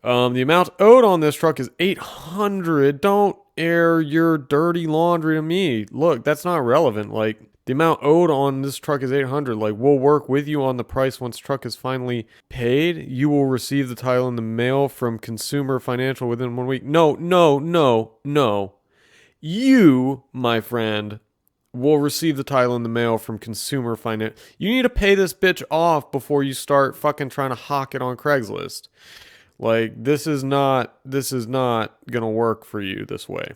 The amount owed on this truck is $800. Don't air your dirty laundry to me. Look, that's not relevant. Like, the amount owed on this truck is $800. Like, we'll work with you on the price once truck is finally paid. You will receive the title in the mail from Consumer Financial within 1 week. No, no, no, no. You, my friend, will receive the title in the mail from Consumer Finance. You need to pay this bitch off before you start fucking trying to hawk it on Craigslist. Like, this is not gonna work for you this way.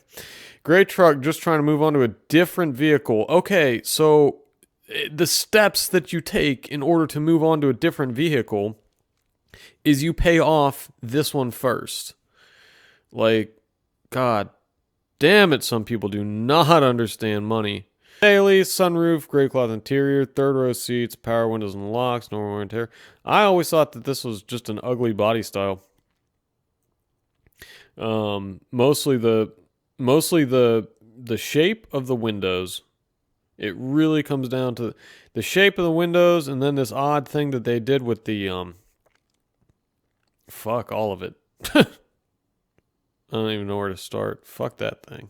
Great truck, just trying to move on to a different vehicle. Okay, so the steps that you take in order to move on to a different vehicle is you pay off this one first. Like, God damn it, some people do not understand money. Daily, sunroof, gray cloth interior, third row seats, power windows and locks, no wear and tear. I always thought that this was just an ugly body style. Mostly the shape of the windows. It really comes down to the shape of the windows, and then this odd thing that they did with the fuck all of it. I don't even know where to start. Fuck that thing.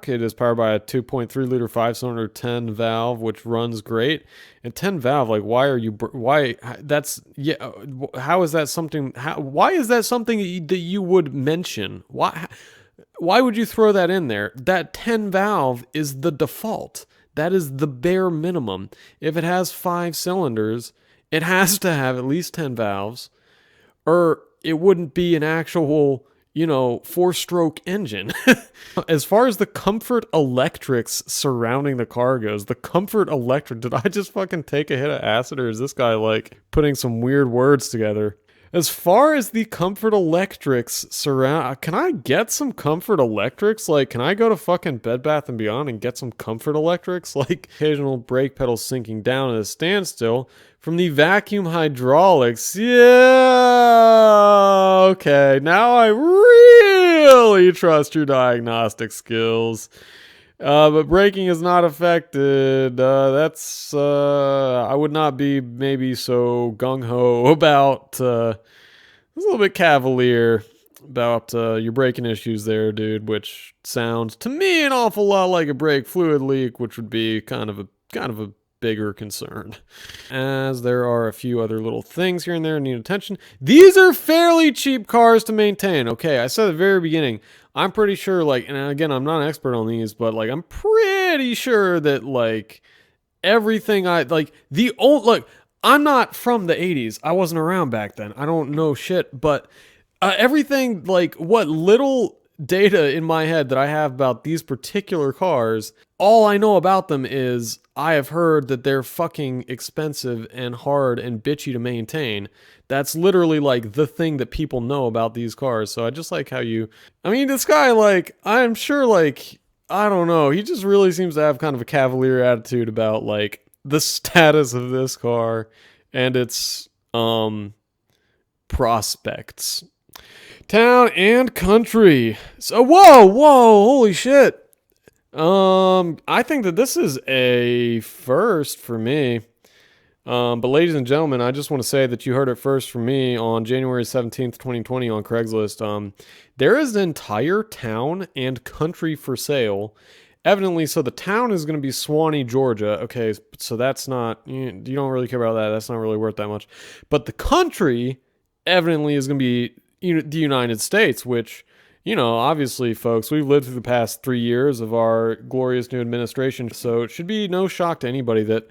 It is powered by a 2.3 liter 5-cylinder 10 valve, which runs great. And 10 valve, like, why that's, yeah, how is that something, why is that something that you would mention? Why would you throw that in there? That 10 valve is the default. That is the bare minimum. If it has 5 cylinders, it has to have at least 10 valves, or it wouldn't be an actual, 4-stroke engine. As far as the comfort electrics surrounding the car goes, the comfort electric, did I just fucking take a hit of acid, or is this guy like putting some weird words together? As far as the comfort electrics surround, can I get some comfort electrics? Like, can I go to fucking Bed Bath & Beyond and get some comfort electrics? Like, occasional brake pedals sinking down at a standstill from the vacuum hydraulics. Yeah, okay, now I really trust your diagnostic skills. But braking is not affected. I would not be maybe so gung-ho about, a little bit cavalier about your braking issues there, dude, which sounds to me an awful lot like a brake fluid leak, which would be kind of a bigger concern. As there are a few other little things here and there that need attention. These are fairly cheap cars to maintain. Okay, I said at the very beginning, I'm pretty sure, like, and again, I'm not an expert on these, but like, I'm pretty sure that like everything look, I'm not from the 80s. I wasn't around back then. I don't know shit, but everything, like, what little data in my head that I have about these particular cars, all I know about them is I have heard that they're fucking expensive and hard and bitchy to maintain. That's literally like the thing that people know about these cars. So I just like how this guy, like, I'm sure, like, I don't know, he just really seems to have kind of a cavalier attitude about like the status of this car and its prospects. Town and country. So whoa, holy shit. I think that this is a first for me. But ladies and gentlemen, I just want to say that you heard it first from me on January 17th, 2020 on Craigslist. There is an entire town and country for sale. Evidently, so the town is going to be Swanee, Georgia. Okay, so that's not, you don't really care about that. That's not really worth that much. But the country evidently is going to be the United States, which, obviously, folks, we've lived through the past 3 years of our glorious new administration, so it should be no shock to anybody that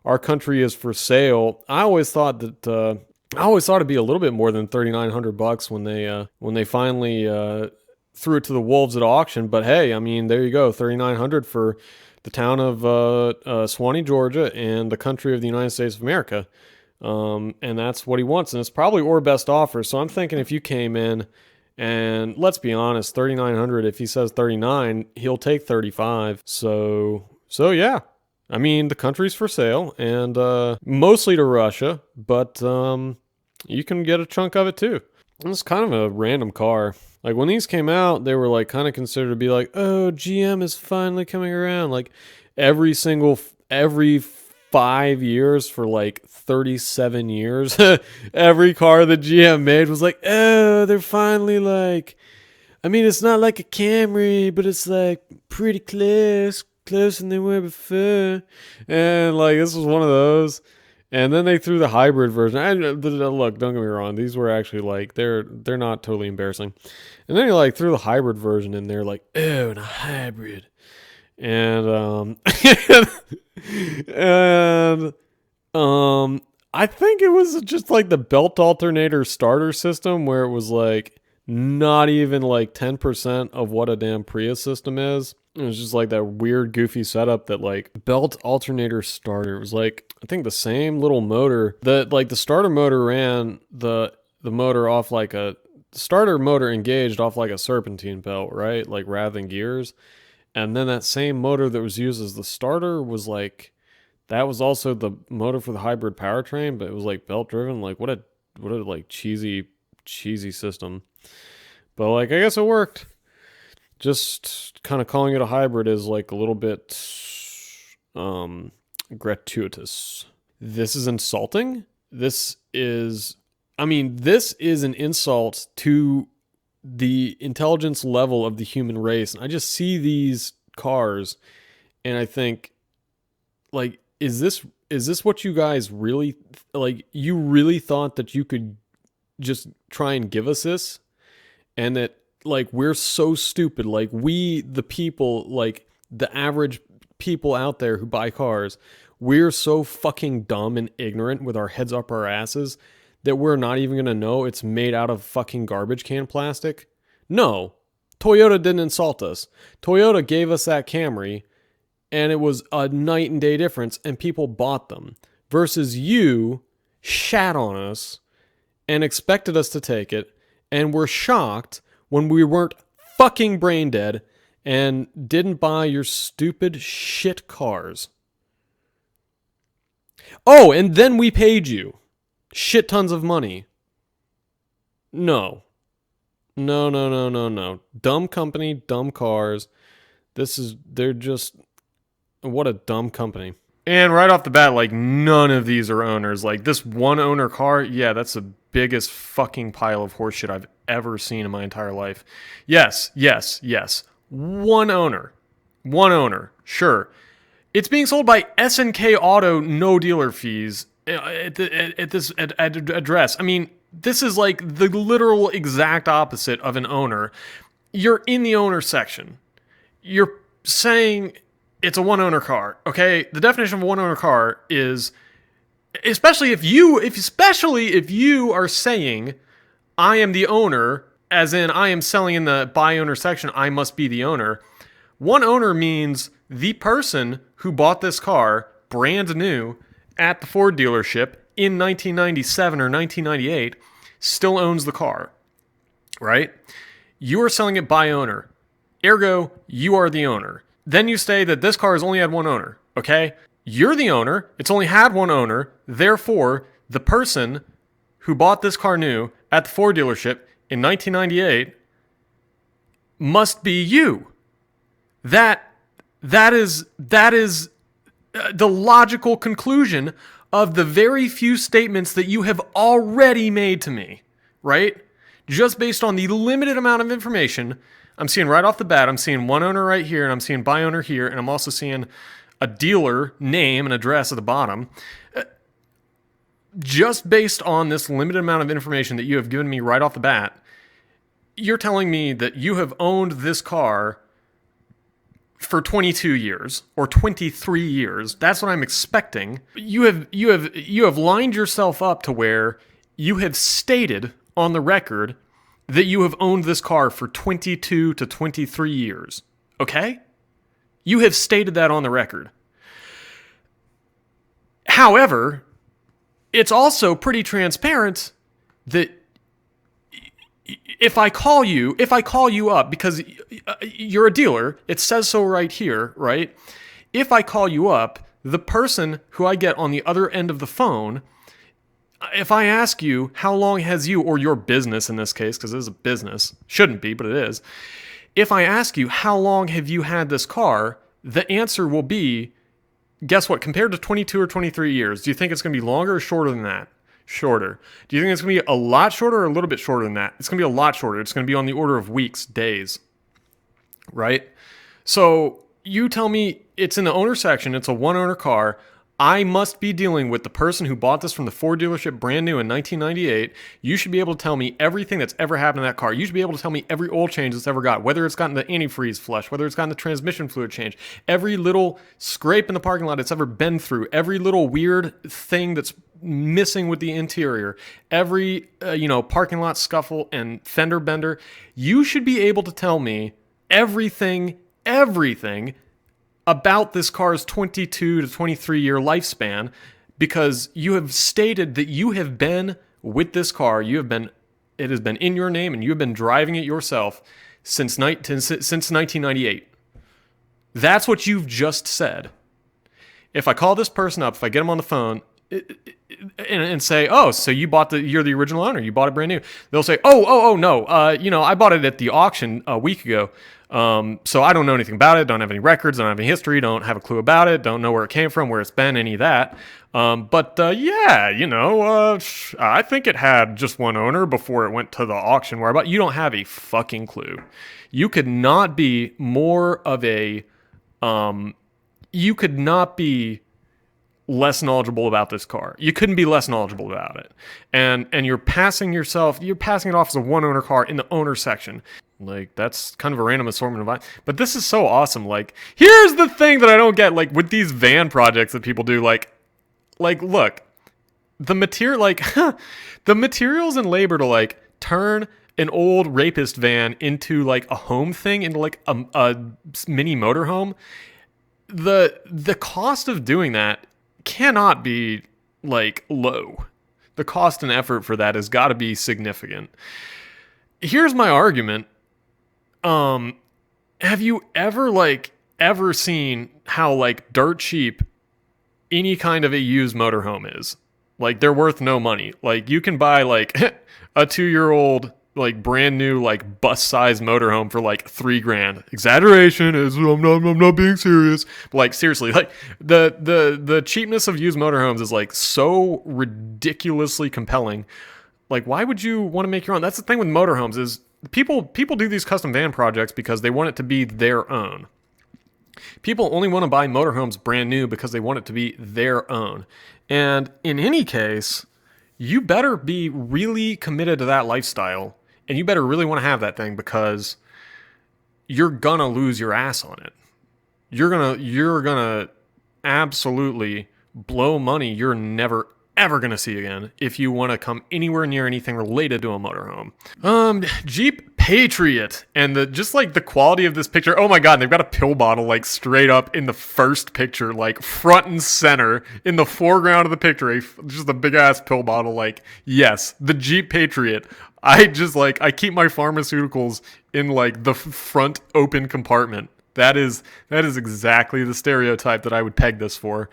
our country is for sale. I always thought it'd be a little bit more than $3,900 when they finally threw it to the wolves at auction. But hey, I mean, there you go, $3,900 for the town of Swanee, Georgia, and the country of the United States of America. And that's what he wants, and it's probably our best offer. So I'm thinking if you came in, and let's be honest, $3,900. If he says 39, he'll take 35. So yeah. I mean, the country's for sale, and mostly to Russia, but you can get a chunk of it too. It's kind of a random car. Like, when these came out, they were like kind of considered to be like, oh, GM is finally coming around. Like, every 5 years for like 37 years. Every car that GM made was like, oh, they're finally like, I mean, it's not like a Camry, but it's like pretty closer than they were before. And like, this was one of those. And then they threw the hybrid version. Look, don't get me wrong. These were actually like, they're not totally embarrassing. And then they like threw the hybrid version in there, like, oh, and a hybrid. And and I think it was just like the belt alternator starter system where it was like not even like 10% of what a damn Prius system is. It was just like that weird goofy setup that like belt alternator starter. It was like, I think the same little motor that like the starter motor ran the motor off like a starter motor engaged off like a serpentine belt, right? Like rather than gears. And then that same motor that was used as the starter was like, that was also the motor for the hybrid powertrain, but it was like belt driven. Like what a like cheesy system. But like, I guess it worked. Just kind of calling it a hybrid is like a little bit gratuitous. This is insulting. This is an insult to the intelligence level of the human race. And I just see these cars and I think, like, is this what you guys really, like, you really thought that you could just try and give us this? And that, like, we're so stupid. Like, we, the people, like, the average people out there who buy cars, we're so fucking dumb and ignorant with our heads up our asses that we're not even going to know it's made out of fucking garbage can plastic? No. Toyota didn't insult us. Toyota gave us that Camry, and it was a night and day difference, and people bought them. Versus you shat on us and expected us to take it, and were shocked when we weren't fucking brain dead and didn't buy your stupid shit cars. Oh, and then we paid you shit tons of money. No. Dumb company, dumb cars. They're just, what a dumb company. And right off the bat, like, none of these are owners. Like, this one owner car, yeah, that's the biggest fucking pile of horseshit I've ever seen in my entire life. Yes. One owner. Sure. It's being sold by S&K Auto, no dealer fees at this address. I mean, this is like the literal exact opposite of an owner. You're in the owner section. You're saying it's a one-owner car, okay? The definition of a one-owner car is, especially if you are saying, I am the owner, as in I am selling in the buy owner section, I must be the owner. One owner means the person who bought this car brand new at the Ford dealership in 1997 or 1998 still owns the car, right? You are selling it by owner. Ergo, you are the owner. Then you say that this car has only had one owner, okay? You're the owner. It's only had one owner. Therefore, the person who bought this car new at the Ford dealership in 1998 must be you. That is the logical conclusion of the very few statements that you have already made to me, right? Just based on the limited amount of information I'm seeing right off the bat. I'm seeing one owner right here, and I'm seeing buy owner here, and I'm also seeing a dealer name and address at the bottom. Just based on this limited amount of information that you have given me right off the bat, you're telling me that you have owned this car for 22 years or 23 years. That's what I'm expecting. You have lined yourself up to where you have stated on the record that you have owned this car for 22 to 23 years. Okay? You have stated that on the record. However, it's also pretty transparent that if I call you up, because you're a dealer, it says so right here, right? If I call you up, the person who I get on the other end of the phone, if I ask you, how long has you, or your business in this case, because it is a business, shouldn't be, but it is. If I ask you, how long have you had this car? The answer will be guess what? Compared to 22 or 23 years, do you think it's going to be longer or shorter than that? Shorter. Do you think it's going to be a lot shorter or a little bit shorter than that? It's going to be a lot shorter. It's going to be on the order of weeks, days, right? So you tell me it's in the owner section. It's a one-owner car. I must be dealing with the person who bought this from the Ford dealership brand new in 1998. You should be able to tell me everything that's ever happened to that car. You should be able to tell me every oil change it's ever got, whether it's gotten the antifreeze flush, whether it's gotten the transmission fluid change, every little scrape in the parking lot it's ever been through, every little weird thing that's missing with the interior, every parking lot scuffle and fender bender. You should be able to tell me everything about this car's 22 to 23 year lifespan, because you have stated that you have been with this car. It has been in your name and you have been driving it yourself since 1998. That's what you've just said. If I call this person up, if I get them on the phone and say, oh, so you're the original owner, you bought it brand new. They'll say, oh, no, I bought it at the auction a week ago. So I don't know anything about it, don't have any records, don't have any history, don't have a clue about it, don't know where it came from, where it's been, any of that. I think it had just one owner before it went to the auction. Where about? You don't have a fucking clue. You could not be more of a, you could not be less knowledgeable about this car. You couldn't be less knowledgeable about it. And you're passing it off as a one owner car in the owner section. Like, that's kind of a random assortment of, but this is so awesome. Like, here's the thing that I don't get, like, with these van projects that people do, like, look, the materials and labor to, like, turn an old rapist van into, like, a home thing, into, like, a mini motorhome. The cost of doing that cannot be, like, low. The cost and effort for that has got to be significant. Here's my argument. Have you ever seen how, like, dirt cheap any kind of a used motorhome is? Like, they're worth no money. Like, you can buy, like, a 2-year-old, like, brand new, like, bus size motorhome for, like, $3,000. Exaggeration is, I'm not being serious. But, like, seriously, like, the cheapness of used motorhomes is, like, so ridiculously compelling. Like, why would you want to make your own? That's the thing with motorhomes is, People do these custom van projects because they want it to be their own. People only want to buy motorhomes brand new because they want it to be their own. And in any case, you better be really committed to that lifestyle, and you better really want to have that thing, because you're gonna lose your ass on it. You're gonna absolutely blow money you're never ever gonna see again if you want to come anywhere near anything related to a motorhome. Jeep Patriot, and the quality of this picture. Oh my god, they've got a pill bottle, like, straight up in the first picture, like, front and center in the foreground of the picture, just a big ass pill bottle. Like, yes, the Jeep Patriot. I keep my pharmaceuticals in, like, the front open compartment. That is exactly the stereotype that I would peg this for.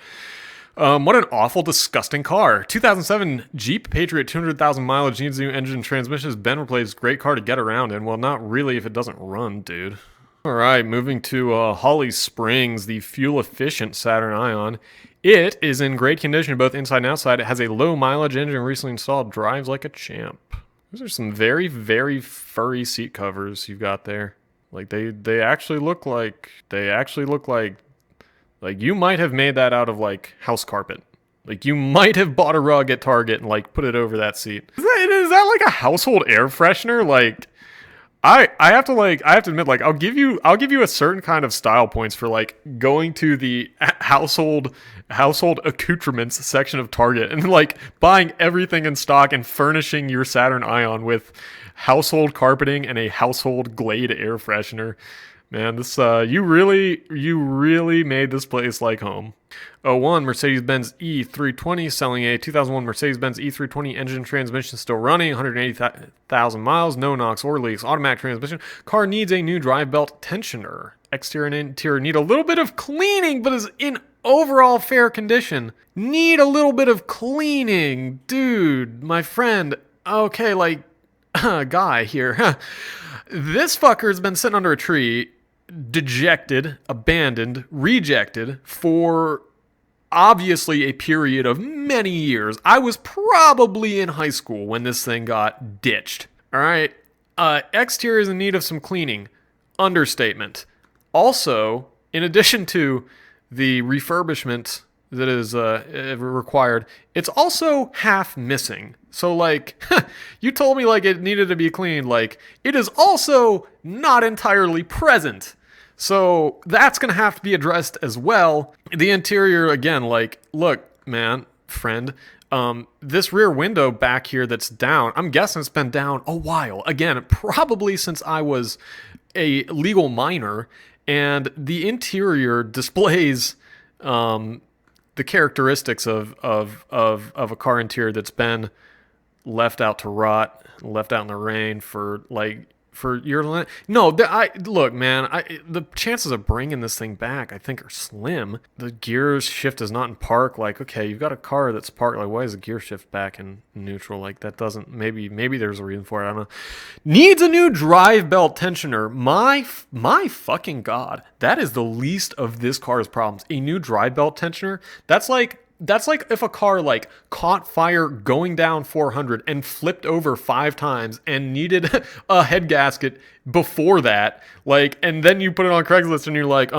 What an awful, disgusting car. 2007 Jeep Patriot, 200,000 mileage, needs a new engine and transmission, has been replaced. Great car to get around in. Well, not really if it doesn't run, dude. All right, moving to Holly Springs, the fuel-efficient Saturn Ion. It is in great condition both inside and outside. It has a low mileage engine recently installed. Drives like a champ. Those are some very, very furry seat covers you've got there. Like, they actually look like you might have made that out of, like, house carpet. Like, you might have bought a rug at Target and, like, put it over that seat. Is that like a household air freshener? Like, I have to admit, like, I'll give you a certain kind of style points for, like, going to the household accoutrements section of Target and, like, buying everything in stock and furnishing your Saturn Ion with household carpeting and a household Glade air freshener. Man, this you really made this place like home. 01 Mercedes-Benz E320, selling a 2001 Mercedes-Benz E320, engine transmission still running, 180,000 miles, no knocks or leaks, automatic transmission. Car needs a new drive belt tensioner. Exterior and interior need a little bit of cleaning, but is in overall fair condition. Need a little bit of cleaning, dude, my friend. Okay, like, guy here. This fucker's been sitting under a tree, dejected, abandoned, rejected for obviously a period of many years. I was probably in high school when this thing got ditched. All right. Exterior is in need of some cleaning. Understatement. Also, in addition to the refurbishment that is required, it's also half missing. So, like, you told me, like, it needed to be cleaned. Like, it is also not entirely present. So, that's going to have to be addressed as well. The interior, again, like, look, man, friend, this rear window back here that's down, I'm guessing it's been down a while. Again, probably since I was a legal minor, and the interior displays the characteristics of a car interior that's been left out to rot, left out in the rain for years. No, look, man. The chances of bringing this thing back, I think, are slim. The gear shift is not in park. Like, okay, you've got a car that's parked. Like, why is the gear shift back in neutral? Like, that doesn't. Maybe there's a reason for it. I don't know. Needs a new drive belt tensioner. My fucking god, that is the least of this car's problems. A new drive belt tensioner. That's like if a car like caught fire going down 400 and flipped over 5 times and needed a head gasket before that, like, and then you put it on Craigslist and you're like,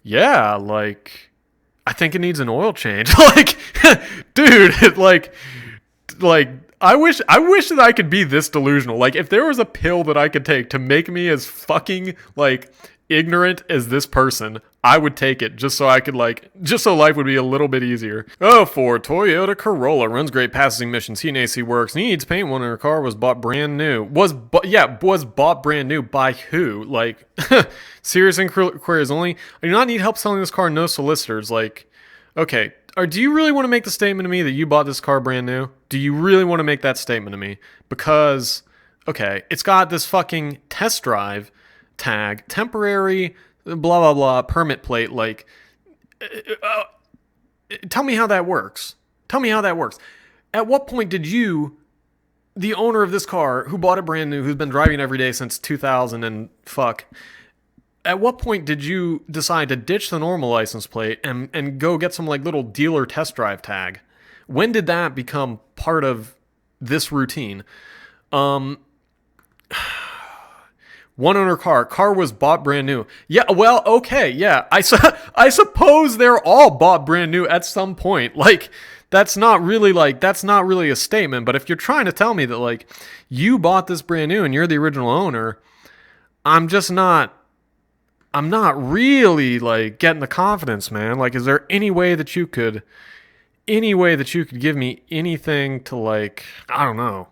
yeah, like, I think it needs an oil change. Like, dude, like, I wish that I could be this delusional. Like, if there was a pill that I could take to make me as fucking, like, ignorant as this person, I would take it just so life would be a little bit easier. Oh, for Toyota Corolla runs great, passing missions, heat and AC works, needs paint. One in her car was bought brand new. Was bought brand new by who? Like, serious inquiries only. I do not need help selling this car. No solicitors. Like, okay. Or do you really want to make the statement to me that you bought this car brand new? Do you really want to make that statement to me? Because, okay, it's got this fucking test drive tag, temporary, blah, blah, blah, permit plate. Like, tell me how that works. Tell me how that works. At what point did you, the owner of this car, who bought it brand new, who's been driving it every day since 2000 and fuck, at what point did you decide to ditch the normal license plate and go get some like little dealer test drive tag? When did that become part of this routine? One owner car was bought brand new. Yeah, well, okay, yeah. I suppose they're all bought brand new at some point. Like, that's not really a statement. But if you're trying to tell me that, like, you bought this brand new and you're the original owner, I'm not really, like, getting the confidence, man. Like, is there any way that you could give me anything to, like, I don't know,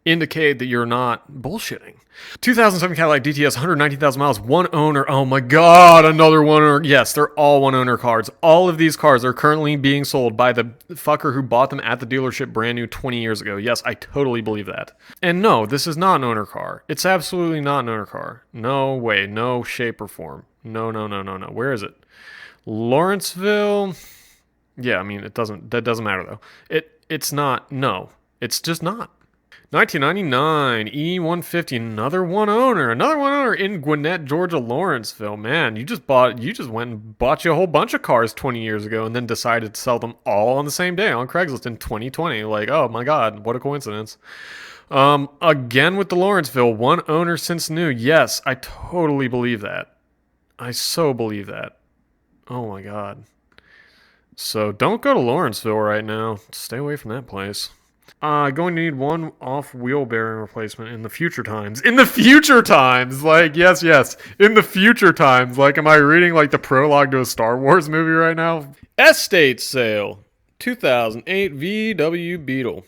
indicate that you're not bullshitting? 2007 Cadillac DTS, 119,000 miles, one owner. Oh my god, another one owner. Yes, they're all one owner cars. All of these cars are currently being sold by the fucker who bought them at the dealership brand new 20 years ago. Yes, I totally believe that. And no, this is not an owner car. It's absolutely not an owner car. No way, no shape or form. No. Where is it? Lawrenceville? Yeah, I mean, that doesn't matter though. It's not, no. It's just not. 1999 E150, another one owner in Gwinnett, Georgia, Lawrenceville. Man, you just went and bought you a whole bunch of cars 20 years ago and then decided to sell them all on the same day on Craigslist in 2020. Like, oh my god, what a coincidence. Again with the Lawrenceville, one owner since new. Yes, I totally believe that. I so believe that. Oh my god. So don't go to Lawrenceville right now. Stay away from that place. Going to need one off wheel bearing replacement in the future times. In the future times! Like, yes. In the future times. Like, am I reading, like, the prologue to a Star Wars movie right now? Estate sale. 2008 VW Beetle.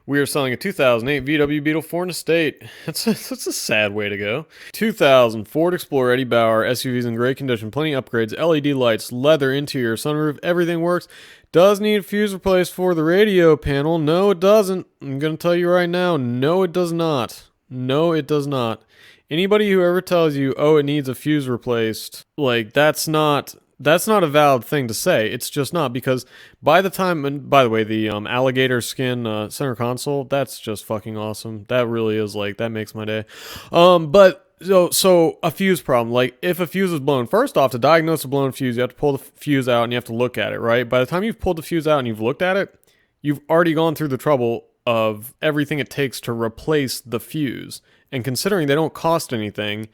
We are selling a 2008 VW Beetle for an estate. That's a sad way to go. 2000 Ford Explorer Eddie Bauer. SUVs in great condition. Plenty of upgrades. LED lights. Leather interior. Sunroof. Everything works. Does need a fuse replaced for the radio panel. No, it doesn't. I'm going to tell you right now. No, it does not. No, it does not. Anybody who ever tells you, oh, it needs a fuse replaced, like, that's not a valid thing to say. It's just not, because by the time, and by the way, the alligator skin center console, that's just fucking awesome. That really is, like, that makes my day. But So a fuse problem, like if a fuse is blown, first off, to diagnose a blown fuse, you have to pull the fuse out and you have to look at it, right? By the time you've pulled the fuse out and you've looked at it, you've already gone through the trouble of everything it takes to replace the fuse. And considering they don't cost anything,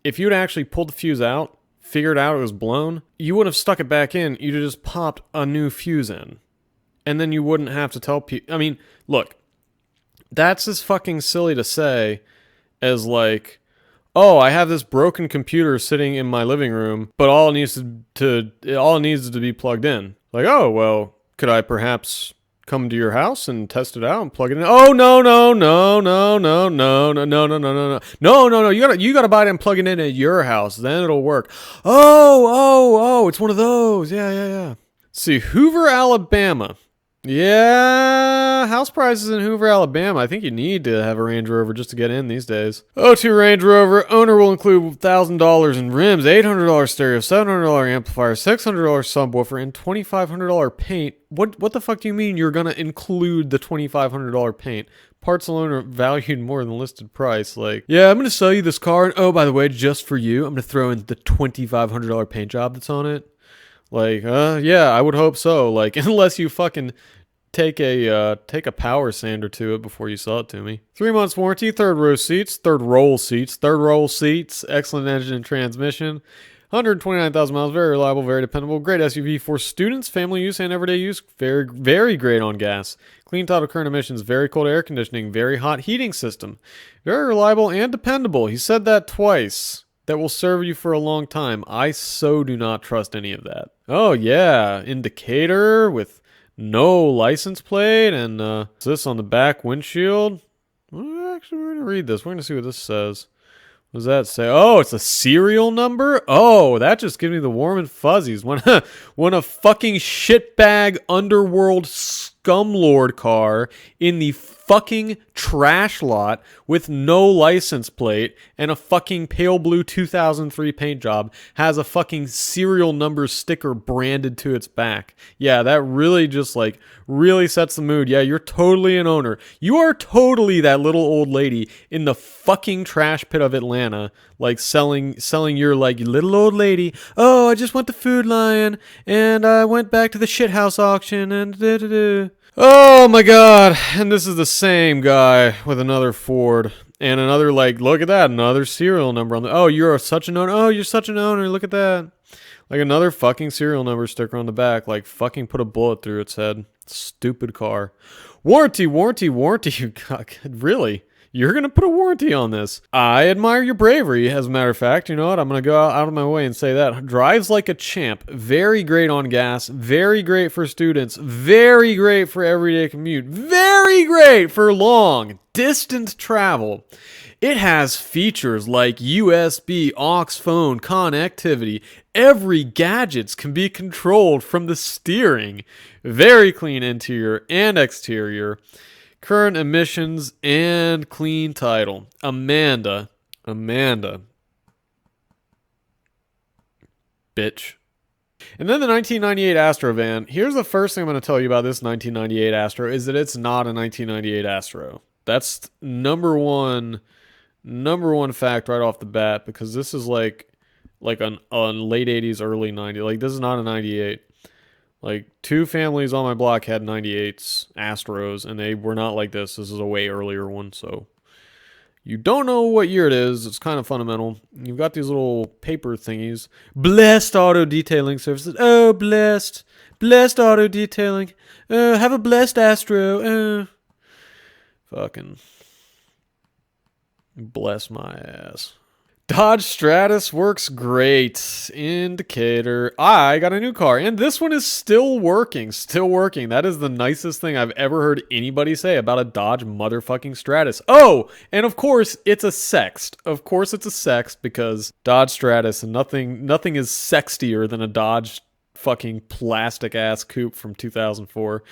if you'd actually pulled the fuse out, figured out it was blown, you would have stuck it back in, you'd have just popped a new fuse in. And then you wouldn't have to tell people. I mean, look, that's as fucking silly to say as like, oh, I have this broken computer sitting in my living room, but all it needs is to be plugged in. Like, oh, well, could I perhaps come to your house and test it out and plug it in? Oh, no. You gotta buy it and plug it in at your house. Then it'll work. Oh, it's one of those. Yeah. Let's see, Hoover, Alabama. Yeah, house prices in Hoover, Alabama. I think you need to have a Range Rover just to get in these days. O2 Range Rover. Owner will include $1,000 in rims, $800 stereo, $700 amplifier, $600 subwoofer, and $2,500 paint. What the fuck do you mean you're going to include the $2,500 paint? Parts alone are valued more than listed price. Like, yeah, I'm going to sell you this car. And, oh, by the way, just for you, I'm going to throw in the $2,500 paint job that's on it. Like, yeah, I would hope so. Like, unless you fucking take a power sander to it before you sell it to me. 3 months warranty, third row seats, third roll seats, excellent engine and transmission, 129,000 miles, very reliable, very dependable, great SUV for students, family use, and everyday use. Very, very great on gas. Clean title, current emissions, very cold air conditioning, very hot heating system, very reliable and dependable. He said that twice. That will serve you for a long time. I so do not trust any of that. Oh, yeah. Indicator with no license plate. And this on the back windshield. Well, actually, we're going to read this. We're going to see what this says. What does that say? Oh, it's a serial number? Oh, that just gives me the warm and fuzzies. When a fucking shitbag underworld scumlord car in the fucking trash lot with no license plate and a fucking pale blue 2003 paint job has a fucking serial number sticker branded to its back. Yeah, that really just like really sets the mood. Yeah, you're totally an owner. You are totally that little old lady in the fucking trash pit of Atlanta, like selling your like little old lady. Oh, I just went to Food Lion and I went back to the shithouse auction and da-da-da. Oh my god, and this is the same guy with another Ford and another, like, look at that, another serial number on the, oh, you're such an owner, oh, you're such an owner, look at that. Like another fucking serial number sticker on the back, like fucking put a bullet through its head. Stupid car. Warranty, God, really? You're going to put a warranty on this. I admire your bravery, as a matter of fact. You know what? I'm going to go out of my way and say that. Drives like a champ. Very great on gas. Very great for students. Very great for everyday commute. Very great for long, distant travel. It has features like USB, aux phone, connectivity. Every gadget can be controlled from the steering. Very clean interior and exterior. Current emissions and clean title. Amanda. Bitch. And then the 1998 Astro van. Here's the first thing I'm going to tell you about this 1998 Astro is that it's not a 1998 Astro. That's number one fact right off the bat, because this is like on late 80s, early 90s. Like, this is not a 98. Like, two families on my block had 98s, Astros, and they were not like this. This is a way earlier one, so you don't know what year it is. It's kind of fundamental. You've got these little paper thingies. Blessed Auto Detailing Services. Oh, blessed Auto Detailing. Have a blessed Astro. Fucking bless my ass. Dodge Stratus works great. Indicator. I got a new car, and this one is still working. That is the nicest thing I've ever heard anybody say about a Dodge motherfucking Stratus. Oh, and of course, it's a sext. Of course it's a sext, because Dodge Stratus, and nothing is sexier than a Dodge fucking plastic-ass coupe from 2004.